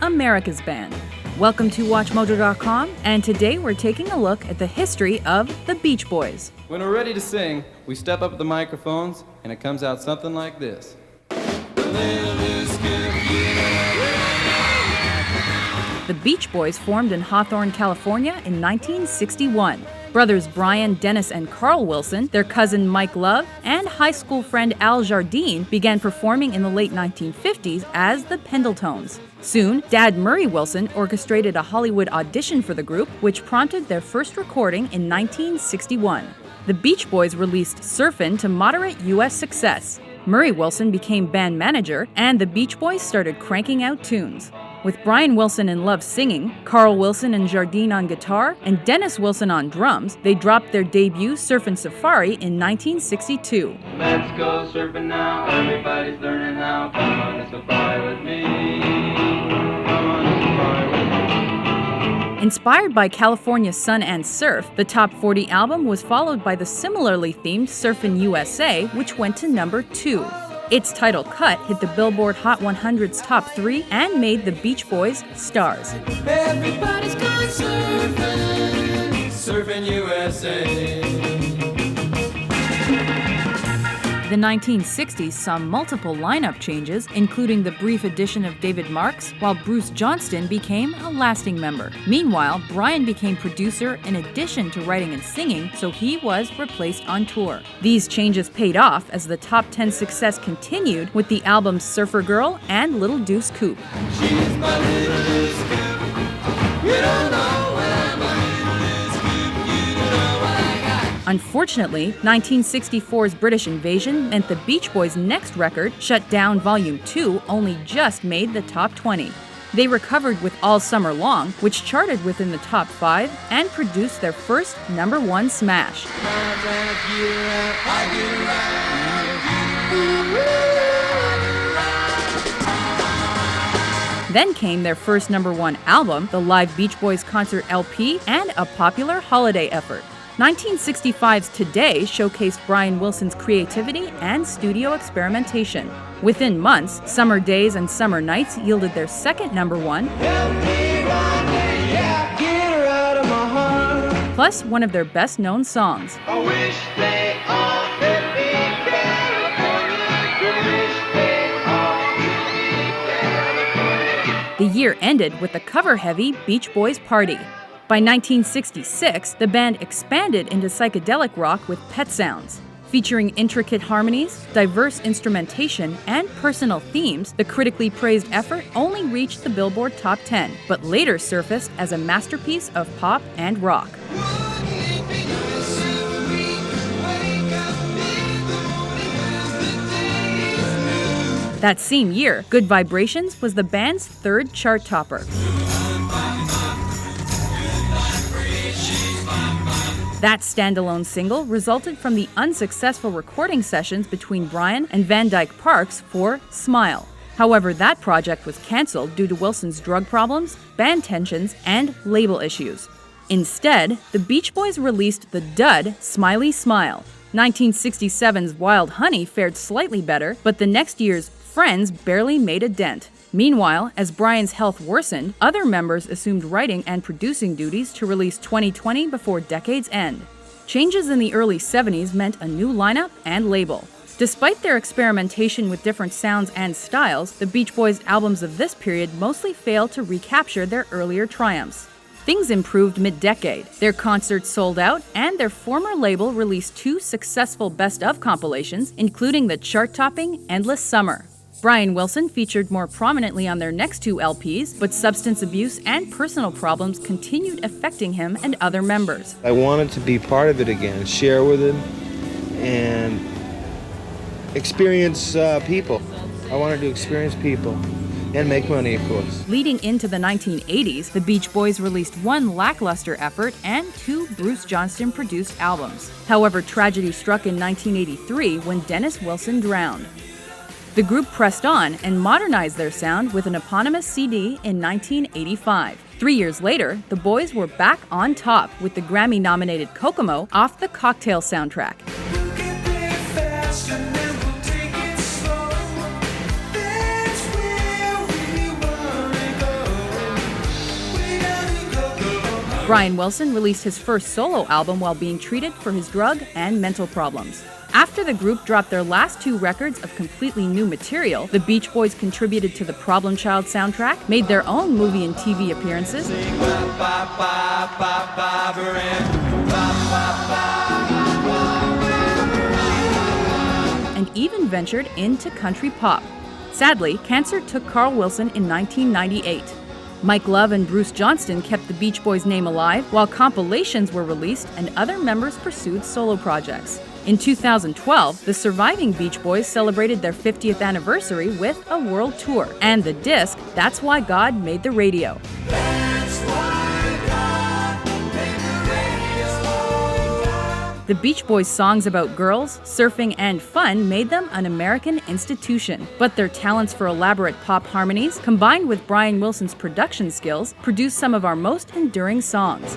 America's band. Welcome to WatchMojo.com, and today we're taking a look at the history of the Beach Boys. When we're ready to sing, we step up at the microphones, and it comes out something like this. The Beach Boys formed in Hawthorne, California in 1961. Brothers Brian, Dennis, and Carl Wilson, their cousin Mike Love, and high school friend Al Jardine began performing in the late 1950s as the Pendletones. Soon, Dad Murray Wilson orchestrated a Hollywood audition for the group, which prompted their first recording in 1961. The Beach Boys released Surfin to moderate U.S. success. Murray Wilson became band manager, and the Beach Boys started cranking out tunes. With Brian Wilson and Love singing, Carl Wilson and Jardine on guitar, and Dennis Wilson on drums, they dropped their debut Surfin' Safari in 1962. Let's go surfing now, everybody's learning how. Come on a safari with me. Come on a safari with me. Inspired by California's sun and surf, the Top 40 album was followed by the similarly themed Surfin' USA, which went to number 2. Its title cut hit the Billboard Hot 100's top 3 and made the Beach Boys stars. Everybody's gone surfing, surfing USA. The 1960s saw multiple lineup changes, including the brief addition of David Marks, while Bruce Johnston became a lasting member. Meanwhile, Brian became producer in addition to writing and singing, so he was replaced on tour. These changes paid off as the top 10 success continued with the albums Surfer Girl and Little Deuce Coupe. She's my little Deuce Coupe. You don't know where my little Deuce Coupe. You don't know what I got. Unfortunately, 1964's British invasion meant the Beach Boys' next record, Shut Down Volume 2, only just made the top 20. They recovered with All Summer Long, which charted within the top 5, and produced their first #1 smash. Then came their first #1 album, the live Beach Boys concert LP, and a popular holiday effort. 1965's Today showcased Brian Wilson's creativity and studio experimentation. Within months, Summer Days and Summer Nights yielded their second #1, plus one of their best-known songs. I wish they all could be California. The year ended with the cover-heavy Beach Boys Party. By 1966, the band expanded into psychedelic rock with Pet Sounds. Featuring intricate harmonies, diverse instrumentation, and personal themes, the critically praised effort only reached the Billboard Top 10, but later surfaced as a masterpiece of pop and rock. That same year, Good Vibrations was the band's third chart topper. That standalone single resulted from the unsuccessful recording sessions between Brian and Van Dyke Parks for Smile. However, that project was canceled due to Wilson's drug problems, band tensions, and label issues. Instead, the Beach Boys released the dud Smiley Smile. 1967's Wild Honey fared slightly better, but the next year's Friends barely made a dent. Meanwhile, as Brian's health worsened, other members assumed writing and producing duties to release 2020 before decade's end. Changes in the early 70s meant a new lineup and label. Despite their experimentation with different sounds and styles, the Beach Boys' albums of this period mostly failed to recapture their earlier triumphs. Things improved mid-decade. Their concerts sold out, and their former label released 2 successful best-of compilations, including the chart-topping Endless Summer. Brian Wilson featured more prominently on their next 2 LPs, but substance abuse and personal problems continued affecting him and other members. I wanted to be part of it again, share with him, and experience people. I wanted to experience people and make money, of course. Leading into the 1980s, the Beach Boys released 1 lackluster effort and 2 Bruce Johnston-produced albums. However, tragedy struck in 1983 when Dennis Wilson drowned. The group pressed on and modernized their sound with an eponymous CD in 1985. 3 years later, the boys were back on top with the Grammy-nominated Kokomo off the Cocktail soundtrack. Brian Wilson released his first solo album while being treated for his drug and mental problems. After the group dropped their last 2 records of completely new material, the Beach Boys contributed to the Problem Child soundtrack, made their own movie and TV appearances, and even ventured into country pop. Sadly, cancer took Carl Wilson in 1998. Mike Love and Bruce Johnston kept the Beach Boys' name alive, while compilations were released and other members pursued solo projects. In 2012, the surviving Beach Boys celebrated their 50th anniversary with a world tour, and the disc, That's Why God Made the Radio. The Beach Boys' songs about girls, surfing, and fun made them an American institution. But their talents for elaborate pop harmonies, combined with Brian Wilson's production skills, produced some of our most enduring songs.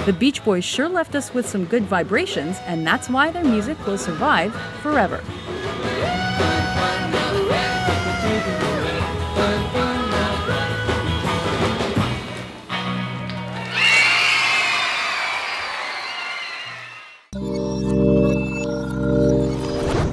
The Beach Boys sure left us with some good vibrations, and that's why their music will survive forever.